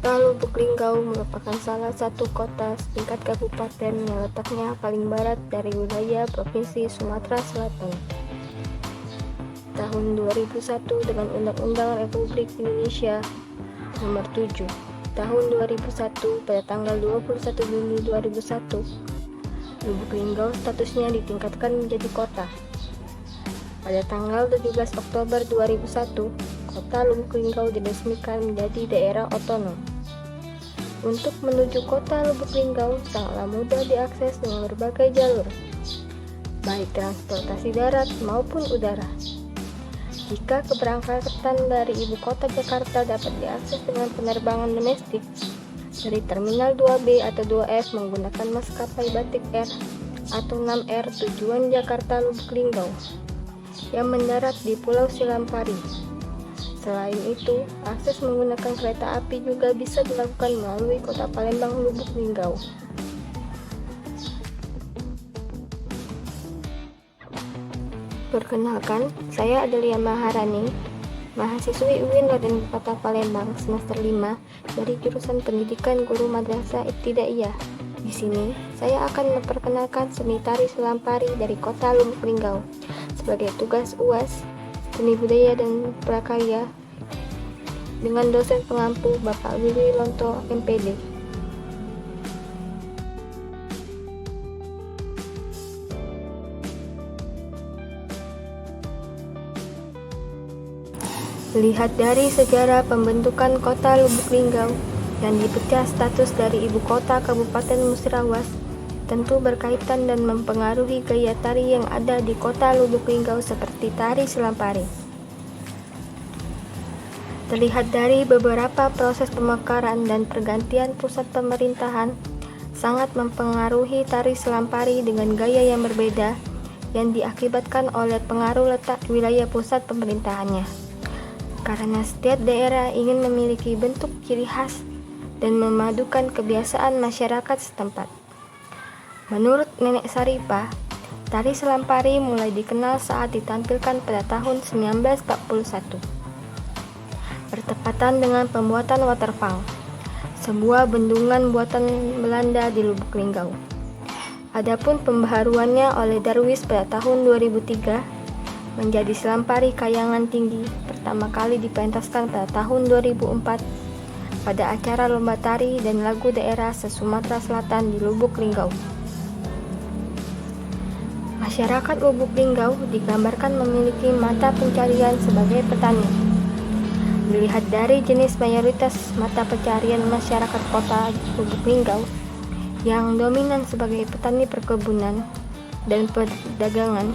Kota Lubuk Linggau merupakan salah satu kota setingkat kabupaten yang letaknya paling barat dari wilayah Provinsi Sumatera Selatan. Tahun 2001 dengan Undang-Undang Republik Indonesia Nomor 7 Tahun 2001 pada tanggal 21 Juni 2001, Lubuk Linggau statusnya ditingkatkan menjadi kota. Pada tanggal 17 Oktober 2001, Kota Lubuk Linggau diresmikan menjadi daerah otonom. Untuk menuju Kota Lubuk Linggau sangatlah mudah diakses dengan berbagai jalur, baik transportasi darat maupun udara. Jika keberangkatan dari ibu kota Jakarta dapat diakses dengan penerbangan domestik dari Terminal 2B atau 2F menggunakan maskapai Batik Air atau 6R tujuan Jakarta Lubuk Linggau yang mendarat di Pulau Silampari. Selain itu, akses menggunakan kereta api juga bisa dilakukan melalui Kota Palembang Lubuk Linggau. Perkenalkan, saya Adelia Maharani, mahasiswi UIN Raden Kota Palembang semester 5 dari jurusan Pendidikan Guru Madrasah Ibtidaiyah. Di sini, saya akan memperkenalkan seni tari Selampari dari Kota Lubuk Linggau sebagai tugas UAS Seni Budaya dan Prakarya dengan dosen pengampu Bapak Willy Lonto MPD. Lihat dari sejarah pembentukan Kota Lubuk Linggau yang dipecah status dari ibu kota Kabupaten Musirawas, tentu berkaitan dan mempengaruhi gaya tari yang ada di Kota Lubuk Linggau seperti tari Selampari. Terlihat dari beberapa proses pemekaran dan pergantian pusat pemerintahan, sangat mempengaruhi tari Selampari dengan gaya yang berbeda yang diakibatkan oleh pengaruh letak wilayah pusat pemerintahannya. Karena setiap daerah ingin memiliki bentuk ciri khas dan memadukan kebiasaan masyarakat setempat. Menurut Nenek Saripah, tari Selampari mulai dikenal saat ditampilkan pada tahun 1941. Bertepatan dengan pembuatan waterfall, sebuah bendungan buatan Belanda di Lubuk Linggau. Adapun pembaharuannya oleh Darwis pada tahun 2003 menjadi Selampari Kayangan Tinggi pertama kali dipentaskan pada tahun 2004 pada acara lomba tari dan lagu daerah se-Sumatera Selatan di Lubuk Linggau. Masyarakat Lubuk Linggau digambarkan memiliki mata pencarian sebagai petani. Dilihat dari jenis mayoritas mata pencarian masyarakat kota Lubuk Linggau yang dominan sebagai petani perkebunan dan perdagangan,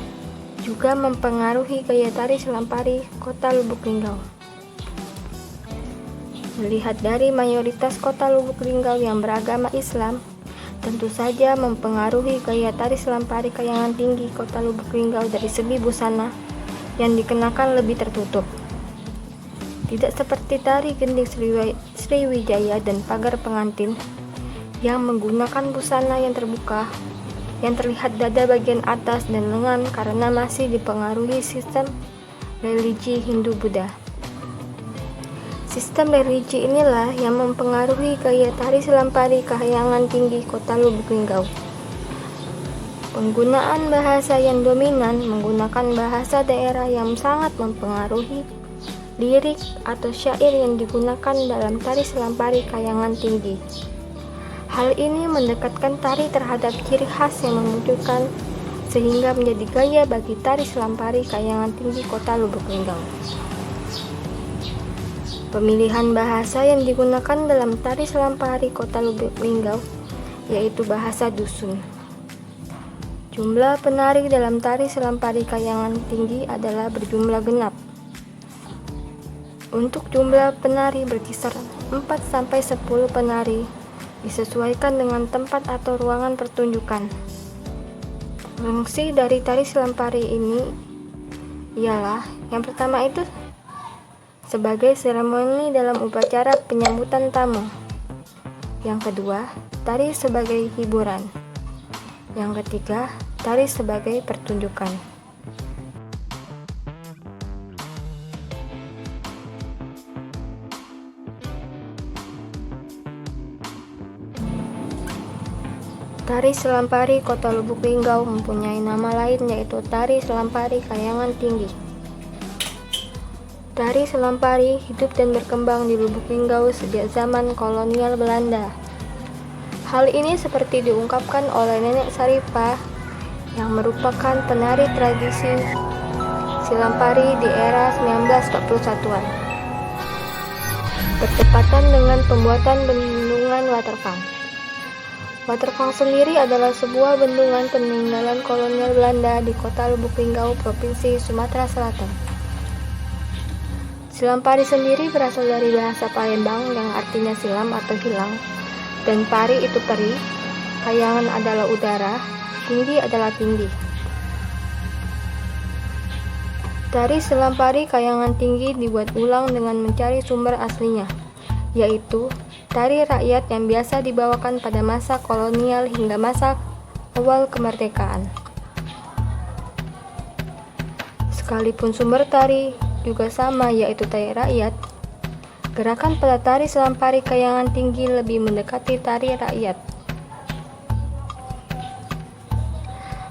juga mempengaruhi gaya tari Selampari Kota Lubuk Linggau. Melihat dari mayoritas Kota Lubuk Linggau yang beragama Islam, tentu saja mempengaruhi gaya tari Selampari Kayangan Tinggi Kota Lubuk Linggau dari segi busana yang dikenakan lebih tertutup. Tidak seperti tari gending Sriwijaya dan pagar pengantin yang menggunakan busana yang terbuka, yang terlihat dada bagian atas dan lengan karena masih dipengaruhi sistem religi Hindu-Buddha. Sistem religi inilah yang mempengaruhi gaya tari Selampari Kayangan Tinggi Kota Lubuk Linggau. Penggunaan bahasa yang dominan menggunakan bahasa daerah yang sangat mempengaruhi lirik atau syair yang digunakan dalam tari Selampari Kayangan Tinggi. Hal ini mendekatkan tari terhadap ciri khas yang memunculkan sehingga menjadi gaya bagi tari Selampari Kayangan Tinggi Kota Lubuk Linggau. Pemilihan bahasa yang digunakan dalam tari Selampari Kota Lubuk Linggau yaitu bahasa dusun. Jumlah penari dalam tari Selampari Kayangan Tinggi adalah berjumlah genap. Untuk jumlah penari berkisar 4-10 penari, disesuaikan dengan tempat atau ruangan pertunjukan. Fungsi dari tari Selampari ini ialah yang pertama itu sebagai seremoni dalam upacara penyambutan tamu. Yang kedua, tari sebagai hiburan. Yang ketiga, tari sebagai pertunjukan. Tari Selampari Kota Lubuk Linggau mempunyai nama lain yaitu Tari Selampari Kayangan Tinggi. Tari Selampari hidup dan berkembang di Lubuk Linggau sejak zaman kolonial Belanda. Hal ini seperti diungkapkan oleh Nenek Saripah yang merupakan penari tradisi Selampari di era 1941-an. Bertepatan dengan pembuatan bendungan Waterfang. Waterfang sendiri adalah sebuah bendungan peninggalan kolonial Belanda di Kota Lubuk Linggau, Provinsi Sumatera Selatan. Selampari sendiri berasal dari bahasa Palembang yang artinya silam atau hilang, dan pari itu peri, kayangan adalah udara, tinggi adalah tinggi. Tari Selampari Kayangan Tinggi dibuat ulang dengan mencari sumber aslinya, yaitu tari rakyat yang biasa dibawakan pada masa kolonial hingga masa awal kemerdekaan. Sekalipun sumber tari juga sama, yaitu tari rakyat, gerakan pada tari Selampari Kayangan Tinggi lebih mendekati tari rakyat.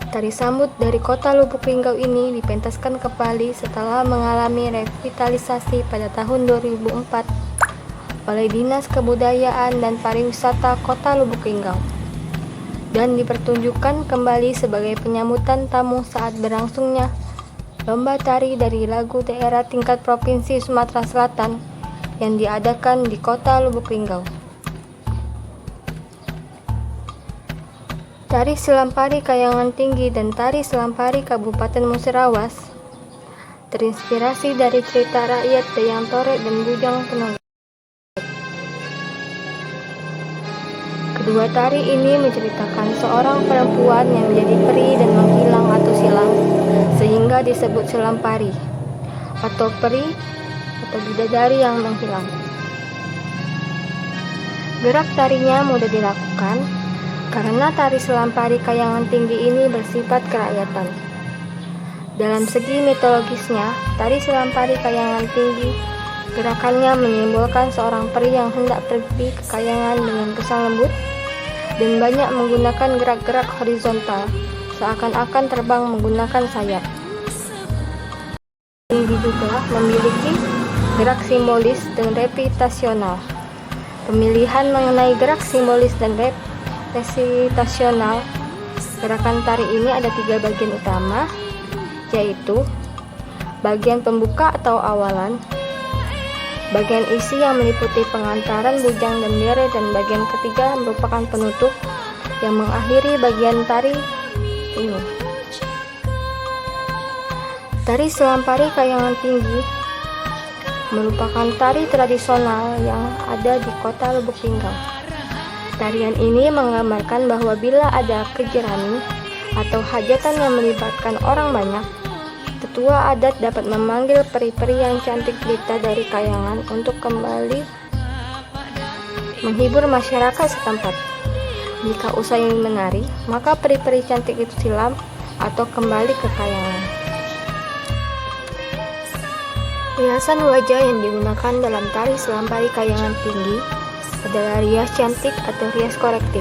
Tari sambut dari Kota Lubuk Linggau ini dipentaskan kembali setelah mengalami revitalisasi pada tahun 2004 oleh Dinas Kebudayaan dan Pariwisata Kota Lubuk Linggau dan dipertunjukkan kembali sebagai penyambutan tamu saat berlangsungnya lomba tari dari lagu daerah tingkat Provinsi Sumatera Selatan yang diadakan di Kota Lubuk Linggau. Tari Selampari Kayangan Tinggi dan Tari Selampari Kabupaten Musirawas terinspirasi dari cerita rakyat Dayang Torek dan Bujang Penolak. Kedua tari ini menceritakan seorang perempuan yang menjadi peri dan menghilang atau silang, sehingga disebut Selampari, atau peri atau bidadari yang menghilang. Gerak tarinya mudah dilakukan, karena tari Selampari Kayangan Tinggi ini bersifat kerakyatan. Dalam segi mitologisnya, tari Selampari Kayangan Tinggi gerakannya menyimbolkan seorang peri yang hendak pergi ke kayangan dengan kesan lembut dan banyak menggunakan gerak-gerak horizontal, seakan-akan terbang menggunakan sayap. Tinggi juga memiliki gerak simbolis dan repitasional. Pemilihan mengenai gerak simbolis dan resitasional gerakan tari ini ada 3 bagian utama, yaitu bagian pembuka atau awalan, bagian isi yang meliputi pengantaran bujang dan dere, dan bagian ketiga merupakan penutup yang mengakhiri bagian tari ini. Tari Selampari Kayangan Tinggi merupakan tari tradisional yang ada di Kota Lubuk Linggau. Tarian ini menggambarkan bahwa bila ada kejerani atau hajatan yang melibatkan orang banyak, tetua adat dapat memanggil peri-peri yang cantik jelita dari kayangan untuk kembali menghibur masyarakat setempat. Jika usai menari, maka peri-peri cantik itu silam atau kembali ke kayangan. Riasan wajah yang digunakan dalam tari Selampari Kayangan Tinggi adalah rias cantik atau rias korektif.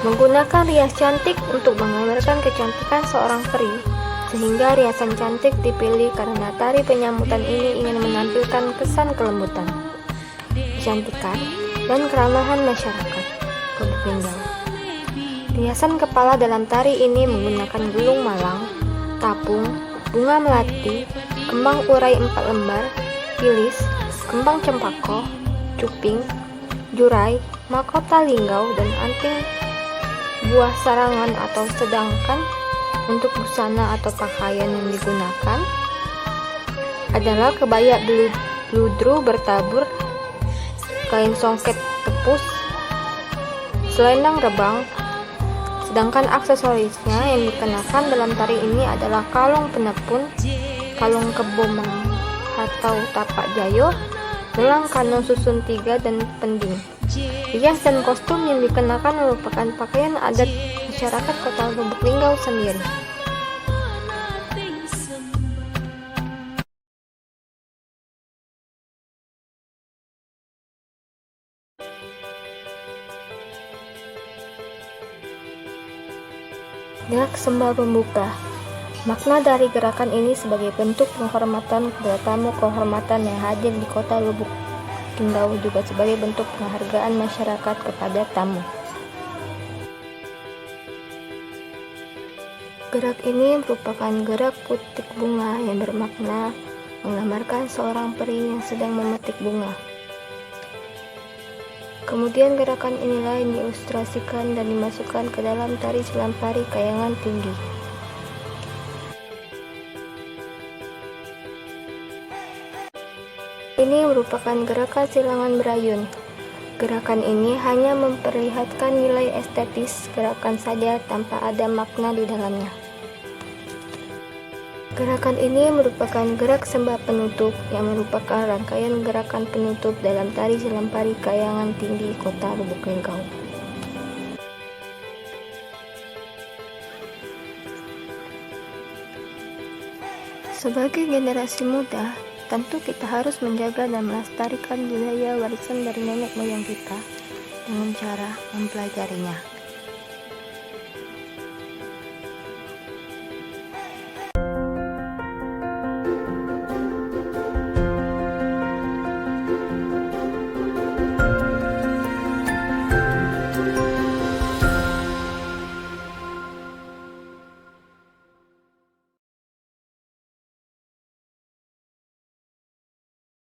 Menggunakan rias cantik untuk menggambarkan kecantikan seorang peri, sehingga riasan cantik dipilih karena tari penyambutan ini ingin menampilkan kesan kelembutan, kecantikan, dan keramahan masyarakat Lubuk Linggau. Riasan kepala dalam tari ini menggunakan gelung malang, tapung, bunga melati, kembang urai 4 lembar, pilis, kembang cempaka, cuping, jurai, mahkota linggau, dan anting buah sarangan. Atau sedangkan untuk busana atau pakaian yang digunakan adalah kebaya bludru bertabur, kain songket tepus, selendang rebang. Sedangkan aksesorisnya yang dikenakan dalam tari ini adalah kalung penepun, kalung kebo atau tapak jayo, gelang kanon susun 3, dan pending. Rias dan kostum yang dikenakan merupakan pakaian adat masyarakat Kota Lubuk Linggau sendiri. Gerak sembah pembuka. Makna dari gerakan ini sebagai bentuk penghormatan kepada tamu kehormatan yang hadir di kota Lubuk Linggau, juga sebagai bentuk penghargaan masyarakat kepada tamu. Gerak ini merupakan gerak putik bunga yang bermakna menggambarkan seorang peri yang sedang memetik bunga. Kemudian gerakan inilah yang diilustrasikan dan dimasukkan ke dalam tari selampari kayangan tinggi. Ini merupakan gerakan silangan berayun. Gerakan ini hanya memperlihatkan nilai estetis gerakan saja tanpa ada makna di dalamnya. Gerakan ini merupakan gerak sembah penutup yang merupakan rangkaian gerakan penutup dalam tari selampari kayangan tinggi kota Lubuk Linggau. Sebagai generasi muda, tentu kita harus menjaga dan melestarikan budaya warisan dari nenek moyang kita dengan cara mempelajarinya.